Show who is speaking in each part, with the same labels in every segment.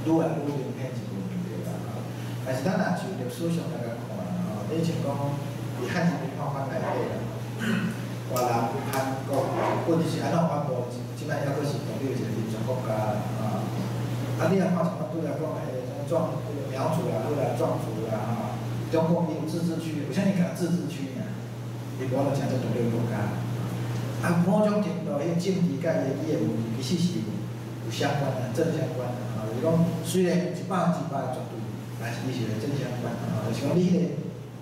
Speaker 1: 愈来愈明显一个问题啦。但是咱若就历史上来甲看啦，你像讲伫汉人民法案内底啦，越南、韩国、日本是安怎发布？即摆还阁是独立一个民族国家啦。你若看像对来讲，壮苗族啦，或者壮族啦，中国也有自治区，有啥物讲自治区呢？伊无就真做独立国家。某种程度，迄政治甲伊的问题其实是有相关的，正相关的就是讲，虽然100%绝对，但是伊是正相关的就是讲你迄个，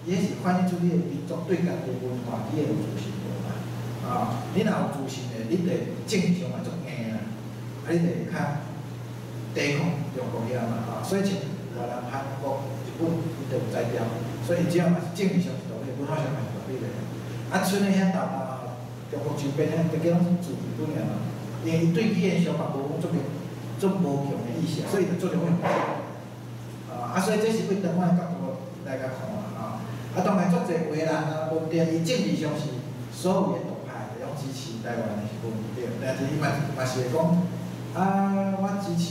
Speaker 1: 伊迄是反映出你的民族对家己的文化，你会有自信无嘛？你若有自信的，你得正常嘛，足硬啦，你得较抵抗中国遐嘛所以像越南、韩国、日本，伊都有在调，所以只要嘛是政治上是独立，文化上嘛是独立的。剩的遐大中国周边遐，大家拢是自日本的嘛，因为伊对语言上嘛无足无强的意识，所以就做种用所以这是为台湾的角度来甲看当然，足侪话人问题，伊政治上是所有的独派拢支持台湾的是无对，但是伊嘛是会讲我支持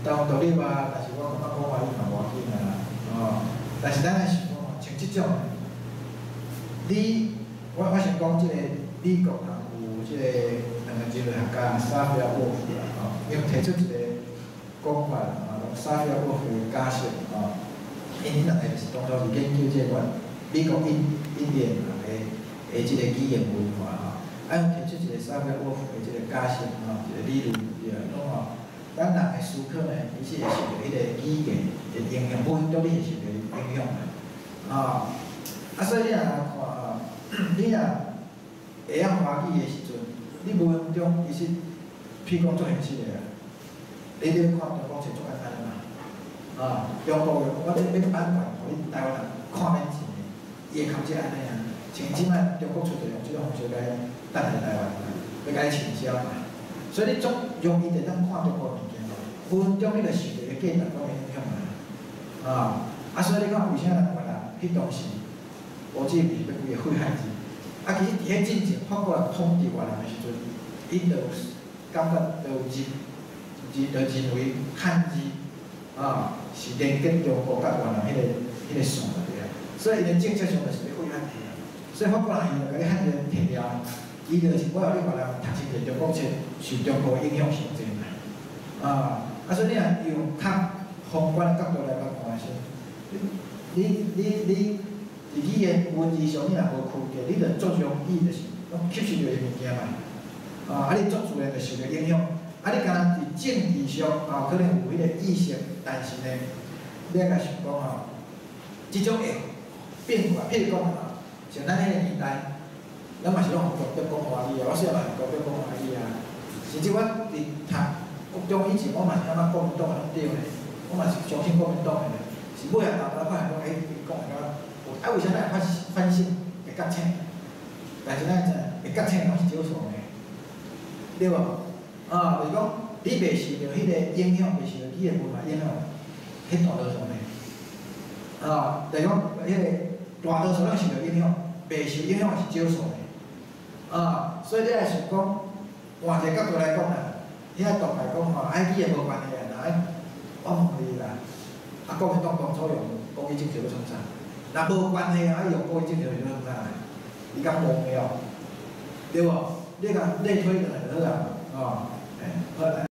Speaker 1: 台湾独立但是我感觉讲话伊嘛无要紧但是咱来想讲像即种我想讲即个美国有即个两个哲学家沙菲尔沃夫因为提出一个讲法沙菲尔沃夫的假设因两个是当初是研究即个美国印第人的即个语言文化提出一个沙菲尔沃夫的即个假设一个理论讲咱人的思考呢，伊是会受到迄个语言的影响，不因独立会受到影响所以你若来看你若会晓华语的时阵，你文中其实，譬如讲做现实的你咧看中国是做简单的嘛中国我咧要版权，互你台湾人看免钱的，伊会靠这安尼像即摆中国出就用即种方式来等来台湾，要甲你倾销嘛。所以你足容易就当看中国物件文中你就受到个价值观的影响所以你看为啥人越南迄当时，吴志明要规个废汉字，其实伫迄进前法国人统治越南的时阵，伊就感觉就认为汉字是连接中国甲越南迄个线对所以伊的政策上就是要废汉字所以法国人伊就甲你汉字摕了，伊就是我后你越南读书摕中国册，受中国影响上济嘛所以你若用较宏观的角度来甲看先，你伫语言文字上你若无区隔，你就足容易就是拢吸收着物件嘛你足自然就受着影响你敢若伫政治上可能有迄个意识，但是呢，你来想讲即种会变化，譬如讲像咱迄个年代，咱嘛是拢国标讲华语我小嘛是国标讲华语甚至我伫读国中以前，我嘛是感觉国民党拢对的，我嘛是相信国民党的，是尾后发现讲伊讲为啥咱反省会觉醒？但是咱知会觉醒拢是少数的，对无？就是讲你袂受到迄个影响，袂受到语言文化影响，迄大多数呢，就是讲迄个大多数拢受到影响，袂受影响是少数的，所以你来想讲，换一个角度来讲遐独派讲语言无关系我问你啦，国民党当初用国语政策要创啥？若无关系用国语政策要创啥？伊讲无了，对无？你甲内推就好啦，好来。